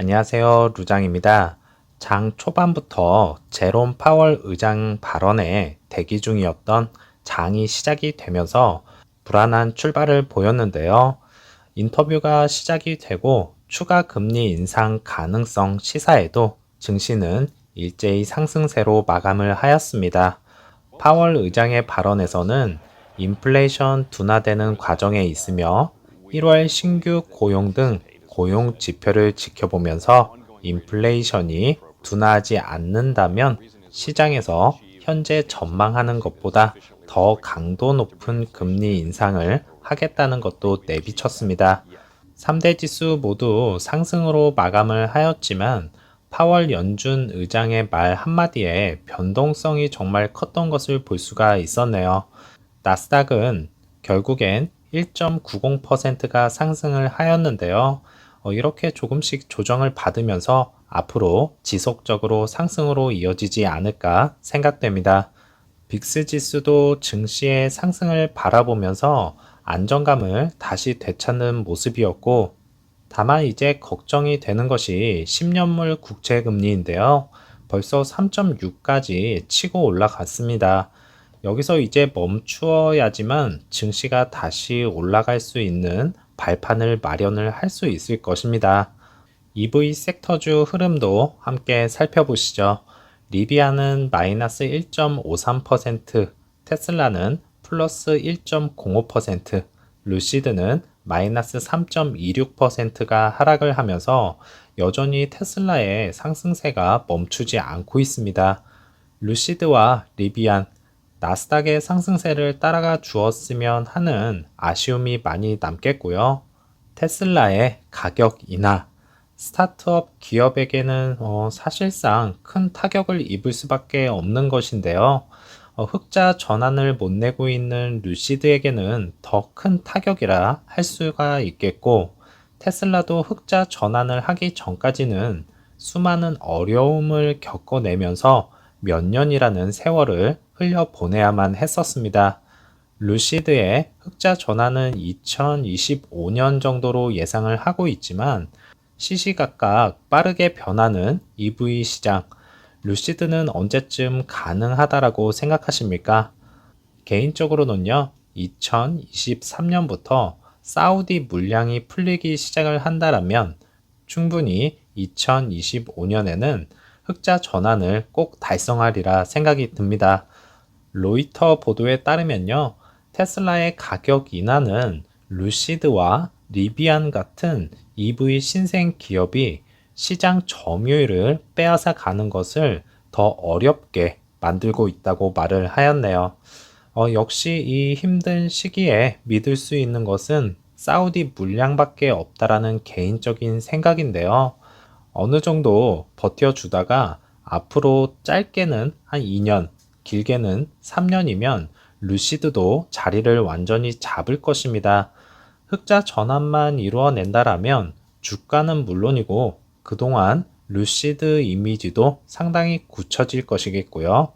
안녕하세요, 루장입니다. 장 초반부터 제롬 파월 의장 발언에 대기 중이었던 장이 시작이 되면서 불안한 출발을 보였는데요. 인터뷰가 시작이 되고 추가 금리 인상 가능성 시사에도 증시는 일제히 상승세로 마감을 하였습니다. 파월 의장의 발언에서는 인플레이션 둔화되는 과정에 있으며 1월 신규 고용 등 고용 지표를 지켜보면서 인플레이션이 둔화하지 않는다면 시장에서 현재 전망하는 것보다 더 강도 높은 금리 인상을 하겠다는 것도 내비쳤습니다. 3대 지수 모두 상승으로 마감을 하였지만 파월 연준 의장의 말 한마디에 변동성이 정말 컸던 것을 볼 수가 있었네요. 나스닥은 결국엔 1.90%가 상승을 하였는데요. 이렇게 조금씩 조정을 받으면서 앞으로 지속적으로 상승으로 이어지지 않을까 생각됩니다. 빅스 지수도 증시의 상승을 바라보면서 안정감을 다시 되찾는 모습이었고, 다만 이제 걱정이 되는 것이 10년물 국채금리인데요. 벌써 3.6까지 치고 올라갔습니다. 여기서 이제 멈추어야지만 증시가 다시 올라갈 수 있는 발판을 마련을 할 수 있을 것입니다. EV 섹터주 흐름도 함께 살펴보시죠. 리비아는 마이너스 1.53%, 테슬라는 플러스 1.05%, 루시드는 마이너스 3.26%가 하락을 하면서 여전히 테슬라의 상승세가 멈추지 않고 있습니다. 루시드와 리비안, 나스닥의 상승세를 따라가 주었으면 하는 아쉬움이 많이 남겠고요. 테슬라의 가격 인하, 스타트업 기업에게는 사실상 큰 타격을 입을 수밖에 없는 것인데요. 흑자 전환을 못 내고 있는 루시드에게는 더 큰 타격이라 할 수가 있겠고, 테슬라도 흑자 전환을 하기 전까지는 수많은 어려움을 겪어내면서 몇 년이라는 세월을 흘려보내야만 했었습니다. 루시드의 흑자 전환은 2025년 정도로 예상을 하고 있지만 시시각각 빠르게 변하는 EV 시장, 루시드는 언제쯤 가능하다라고 생각하십니까? 개인적으로는요, 2023년부터 사우디 물량이 풀리기 시작을 한다라면 충분히 2025년에는 흑자 전환을 꼭 달성하리라 생각이 듭니다. 로이터 보도에 따르면요, 테슬라의 가격 인하는 루시드와 리비안 같은 EV 신생 기업이 시장 점유율을 빼앗아 가는 것을 더 어렵게 만들고 있다고 말을 하였네요. 역시 이 힘든 시기에 믿을 수 있는 것은 사우디 물량밖에 없다라는 개인적인 생각인데요. 어느 정도 버텨주다가 앞으로 짧게는 한 2년, 길게는 3년이면 루시드도 자리를 완전히 잡을 것입니다. 흑자 전환만 이루어낸다라면 주가는 물론이고 그동안 루시드 이미지도 상당히 굳혀질 것이겠고요.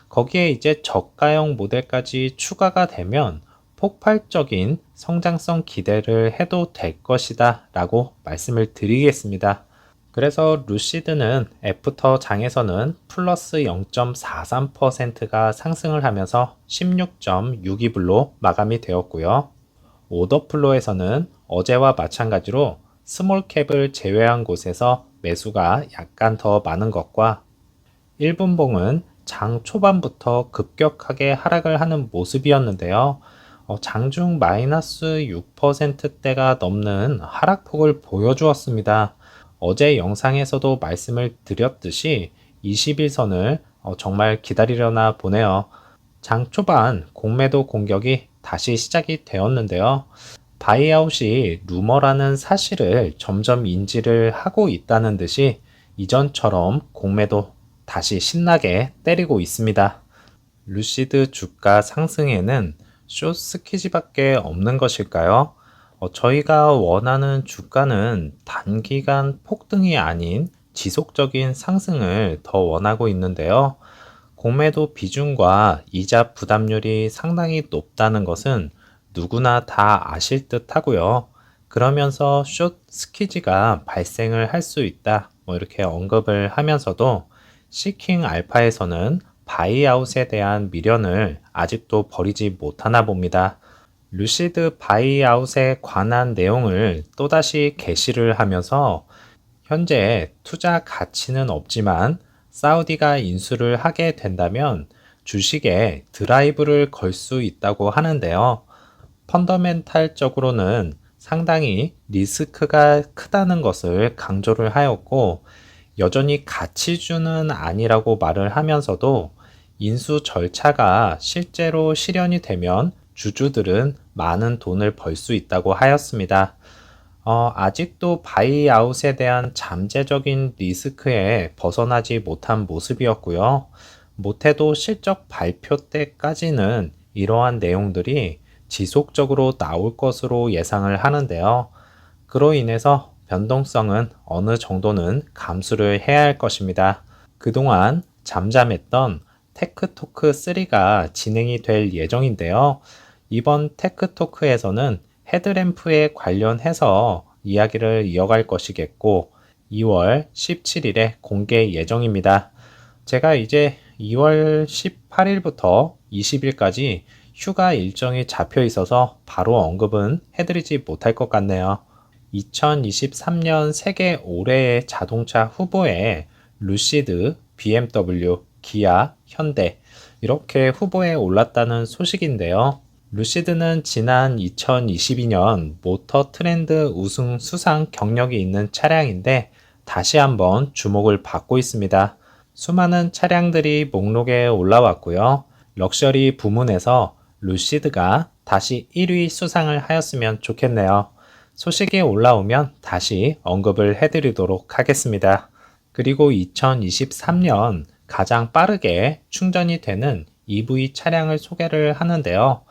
거기에 이제 저가형 모델까지 추가가 되면 폭발적인 성장성 기대를 해도 될 것이다 라고 말씀을 드리겠습니다. 그래서 루시드는 애프터 장에서는 플러스 0.43%가 상승을 하면서 16.62불로 마감이 되었고요. 오더플로에서는 어제와 마찬가지로 스몰캡을 제외한 곳에서 매수가 약간 더 많은 것과 1분봉은 장 초반부터 급격하게 하락을 하는 모습이었는데요. 장중 마이너스 6%대가 넘는 하락폭을 보여주었습니다. 어제 영상에서도 말씀을 드렸듯이 21선을 정말 기다리려나 보네요. 장 초반 공매도 공격이 다시 시작이 되었는데요. 바이아웃이 루머라는 사실을 점점 인지를 하고 있다는 듯이 이전처럼 공매도 다시 신나게 때리고 있습니다. 루시드 주가 상승에는 숏 스퀴즈밖에 없는 것일까요? 저희가 원하는 주가는 단기간 폭등이 아닌 지속적인 상승을 더 원하고 있는데요. 공매도 비중과 이자 부담률이 상당히 높다는 것은 누구나 다 아실 듯 하고요. 그러면서 숏 스퀴즈가 발생을 할 수 있다. 이렇게 언급을 하면서도 시킹 알파에서는 바이아웃에 대한 미련을 아직도 버리지 못하나 봅니다. 루시드 바이아웃에 관한 내용을 또다시 게시를 하면서 현재 투자 가치는 없지만 사우디가 인수를 하게 된다면 주식에 드라이브를 걸 수 있다고 하는데요. 펀더멘탈적으로는 상당히 리스크가 크다는 것을 강조를 하였고, 여전히 가치주는 아니라고 말을 하면서도 인수 절차가 실제로 실현이 되면 주주들은 많은 돈을 벌 수 있다고 하였습니다. 아직도 바이아웃에 대한 잠재적인 리스크에 벗어나지 못한 모습이었고요. 못해도 실적 발표 때까지는 이러한 내용들이 지속적으로 나올 것으로 예상을 하는데요. 그로 인해서 변동성은 어느 정도는 감수를 해야 할 것입니다. 그동안 잠잠했던 테크토크 3가 진행이 될 예정인데요. 이번 테크토크에서는 헤드램프에 관련해서 이야기를 이어갈 것이겠고 2월 17일에 공개 예정입니다. 제가 이제 2월 18일부터 20일까지 휴가 일정이 잡혀 있어서 바로 언급은 해드리지 못할 것 같네요. 2023년 세계 올해의 자동차 후보에 루시드, BMW, 기아, 현대 이렇게 후보에 올랐다는 소식인데요. 루시드는 지난 2022년 모터 트렌드 우승 수상 경력이 있는 차량인데 다시 한번 주목을 받고 있습니다. 수많은 차량들이 목록에 올라왔고요. 럭셔리 부문에서 루시드가 다시 1위 수상을 하였으면 좋겠네요. 소식이 올라오면 다시 언급을 해드리도록 하겠습니다. 그리고 2023년 가장 빠르게 충전이 되는 EV 차량을 소개를 하는데요.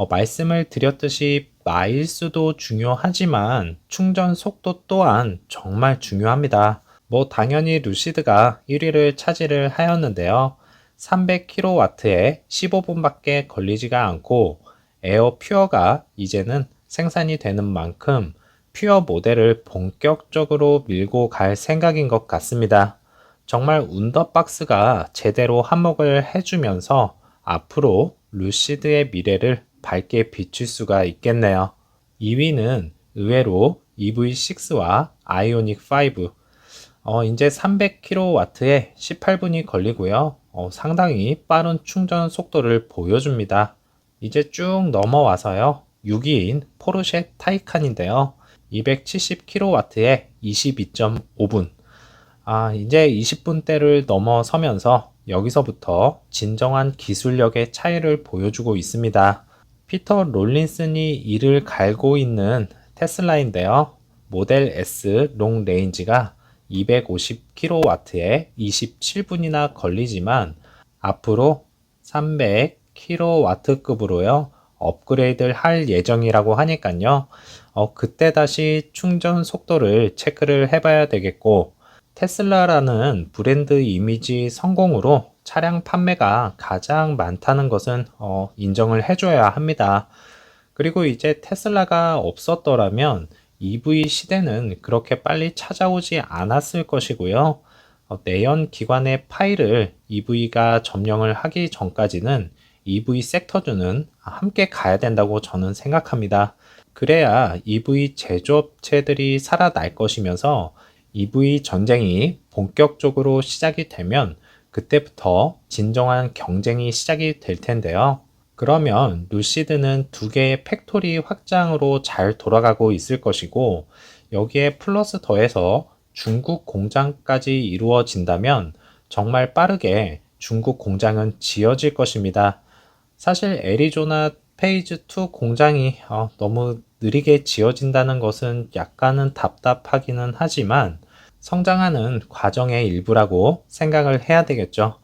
말씀을 드렸듯이 마일수도 중요하지만 충전 속도 또한 정말 중요합니다. 당연히 루시드가 1위를 차지를 하였는데요. 300kW에 15분밖에 걸리지가 않고 에어 퓨어가 이제는 생산이 되는 만큼 퓨어 모델을 본격적으로 밀고 갈 생각인 것 같습니다. 정말 운더박스가 제대로 한몫을 해주면서 앞으로 루시드의 미래를 밝게 비출 수가 있겠네요. 2위는 의외로 EV6와 아이오닉 5. 이제 300kW에 18분이 걸리고요. 상당히 빠른 충전 속도를 보여줍니다. 이제 쭉 넘어와서요. 6위인 포르쉐 타이칸인데요. 270kW에 22.5분. 이제 20분대를 넘어서면서 여기서부터 진정한 기술력의 차이를 보여주고 있습니다. 피터 롤린슨이 이를 갈고 있는 테슬라인데요. 모델 S 롱 레인지가 250kW에 27분이나 걸리지만 앞으로 300kW급으로요. 업그레이드를 할 예정이라고 하니까요. 그때 다시 충전 속도를 체크를 해봐야 되겠고 테슬라라는 브랜드 이미지 성공으로 차량 판매가 가장 많다는 것은 인정을 해줘야 합니다. 그리고 이제 테슬라가 없었더라면 EV 시대는 그렇게 빨리 찾아오지 않았을 것이고요. 내연 기관의 파일을 EV가 점령을 하기 전까지는 EV 섹터주는 함께 가야 된다고 저는 생각합니다. 그래야 EV 제조업체들이 살아날 것이면서 EV 전쟁이 본격적으로 시작이 되면 그때부터 진정한 경쟁이 시작이 될 텐데요. 그러면 루시드는 두 개의 팩토리 확장으로 잘 돌아가고 있을 것이고 여기에 플러스 더해서 중국 공장까지 이루어진다면 정말 빠르게 중국 공장은 지어질 것입니다. 사실 애리조나 페이즈 2 공장이 너무 느리게 지어진다는 것은 약간은 답답하기는 하지만 성장하는 과정의 일부라고 생각을 해야 되겠죠.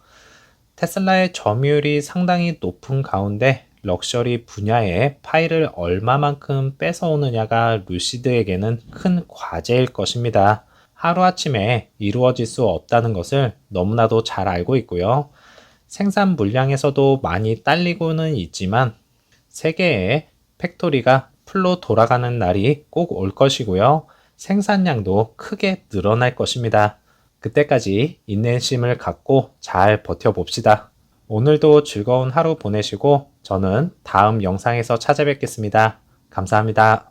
테슬라의 점유율이 상당히 높은 가운데 럭셔리 분야에 파일을 얼마만큼 뺏어오느냐가 루시드에게는 큰 과제일 것입니다. 하루아침에 이루어질 수 없다는 것을 너무나도 잘 알고 있고요. 생산 물량에서도 많이 딸리고는 있지만 세계의 팩토리가 풀로 돌아가는 날이 꼭 올 것이고요. 생산량도 크게 늘어날 것입니다. 그때까지 인내심을 갖고 잘 버텨봅시다. 오늘도 즐거운 하루 보내시고 저는 다음 영상에서 찾아뵙겠습니다. 감사합니다.